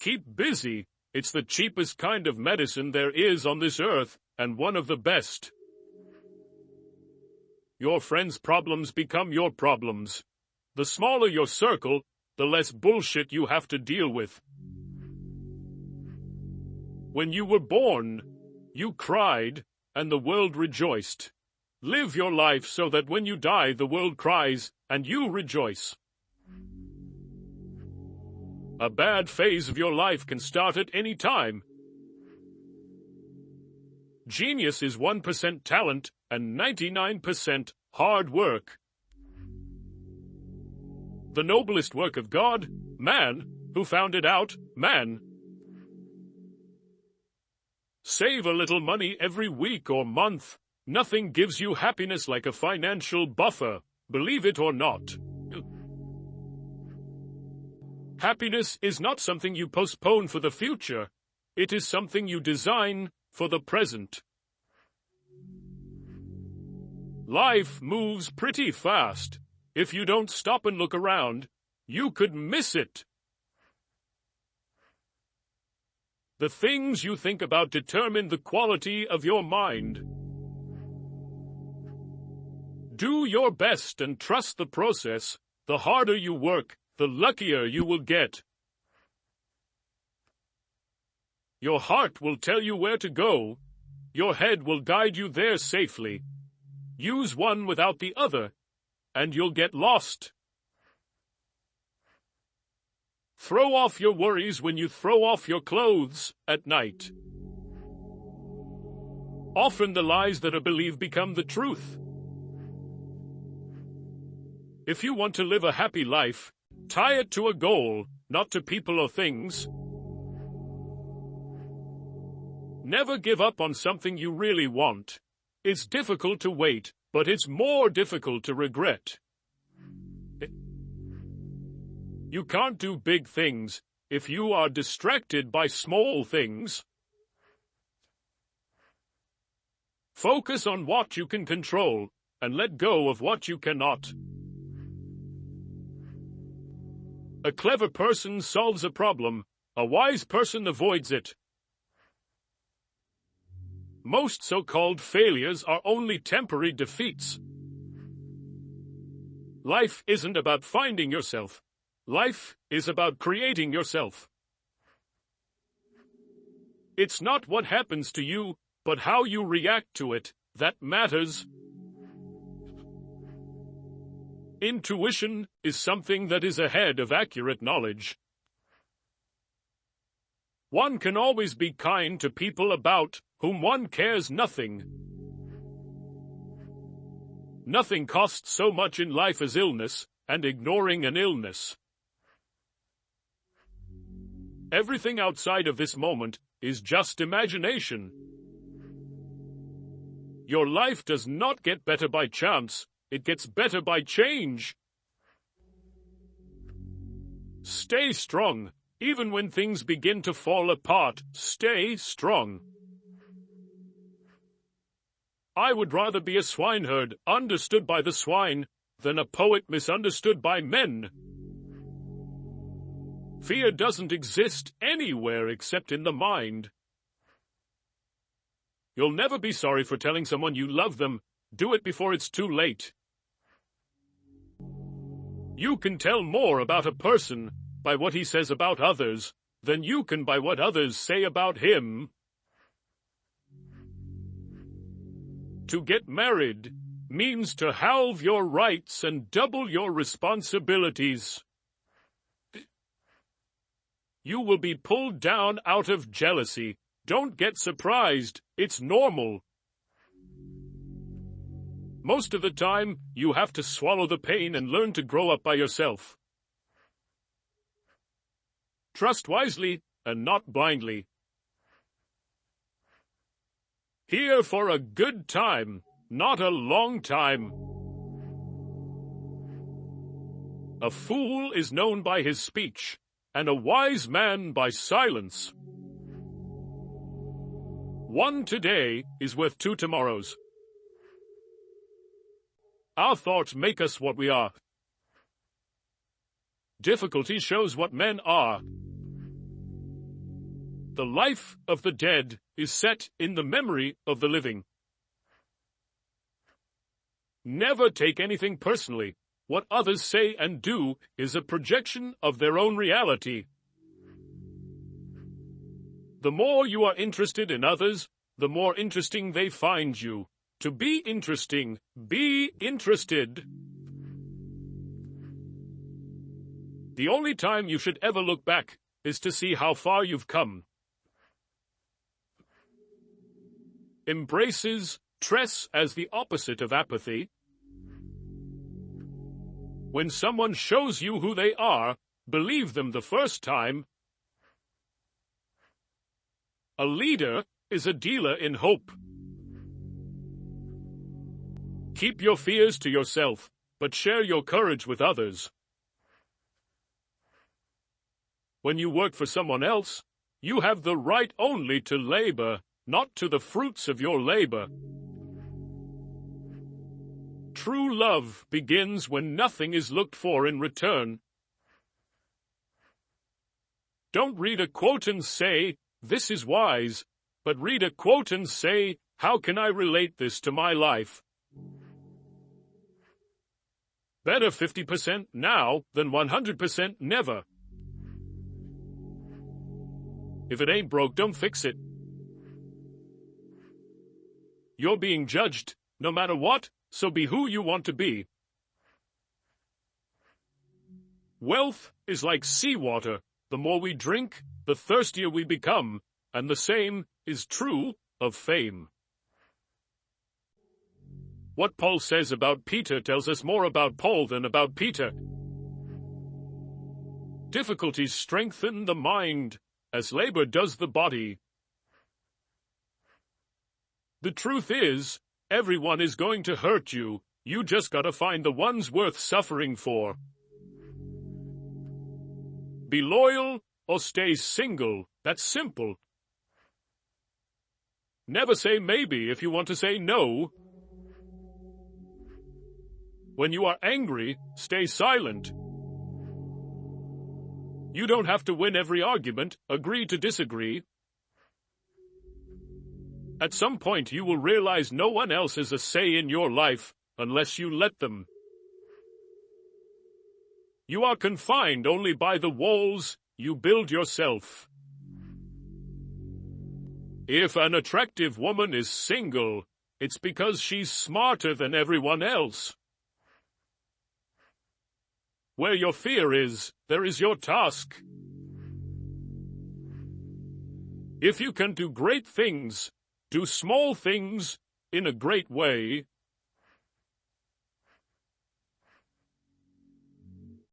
Keep busy. It's the cheapest kind of medicine there is on this earth, and one of the best. Your friends' problems become your problems. The smaller your circle, the less bullshit you have to deal with. When you were born, you cried, and the world rejoiced. Live your life so that when you die, the world cries, and you rejoice. A bad phase of your life can start at any time. Genius is 1% talent and 99% hard work. The noblest work of God, man, who found it out, man. Save a little money every week or month. Nothing gives you happiness like a financial buffer, believe it or not. Happiness is not something you postpone for the future. It is something you design for the present. Life moves pretty fast. If you don't stop and look around, you could miss it. The things you think about determine the quality of your mind. Do your best and trust the process. The harder you work, the luckier you will get. Your heart will tell you where to go. Your head will guide you there safely. Use one without the other, and you'll get lost. Throw off your worries when you throw off your clothes at night. Often the lies that are believed become the truth. If you want to live a happy life, tie it to a goal, not to people or things. Never give up on something you really want. It's difficult to wait, but it's more difficult to regret. You can't do big things if you are distracted by small things. Focus on what you can control and let go of what you cannot. A clever person solves a problem. A wise person avoids it. Most so-called failures are only temporary defeats. Life isn't about finding yourself. Life is about creating yourself. It's not what happens to you, but how you react to it, that matters. Intuition is something that is ahead of accurate knowledge. One can always be kind to people about whom one cares nothing. Nothing costs so much in life as illness, and ignoring an illness. Everything outside of this moment is just imagination. Your life does not get better by chance. It gets better by change. Stay strong. Even when things begin to fall apart, stay strong. I would rather be a swineherd understood by the swine than a poet misunderstood by men. Fear doesn't exist anywhere except in the mind. You'll never be sorry for telling someone you love them. Do it before it's too late. You can tell more about a person by what he says about others than you can by what others say about him. To get married means to halve your rights and double your responsibilities. You will be pulled down out of jealousy. Don't get surprised. It's normal. Most of the time, you have to swallow the pain and learn to grow up by yourself. Trust wisely and not blindly. Here for a good time, not a long time. A fool is known by his speech, and a wise man by silence. One today is worth 2 tomorrows. Our thoughts make us what we are. Difficulty shows what men are. The life of the dead is set in the memory of the living. Never take anything personally. What others say and do is a projection of their own reality. The more you are interested in others, the more interesting they find you. To be interesting, be interested. The only time you should ever look back is to see how far you've come. Embraces stress as the opposite of apathy. When someone shows you who they are, believe them the first time. A leader is a dealer in hope. Keep your fears to yourself, but share your courage with others. When you work for someone else, you have the right only to labor, not to the fruits of your labor. True love begins when nothing is looked for in return. Don't read a quote and say, "This is wise," but read a quote and say, "How can I relate this to my life?" Better 50% now than 100% never. If it ain't broke, don't fix it. You're being judged, no matter what, so be who you want to be. Wealth is like seawater. The more we drink, the thirstier we become, and the same is true of fame. What Paul says about Peter tells us more about Paul than about Peter. Difficulties strengthen the mind, as labor does the body. The truth is, everyone is going to hurt you. You just gotta find the ones worth suffering for. Be loyal or stay single. That's simple. Never say maybe if you want to say no. When you are angry, stay silent. You don't have to win every argument, agree to disagree. At some point you will realize no one else has a say in your life, unless you let them. You are confined only by the walls you build yourself. If an attractive woman is single, it's because she's smarter than everyone else. Where your fear is, there is your task. If you can do great things, do small things in a great way.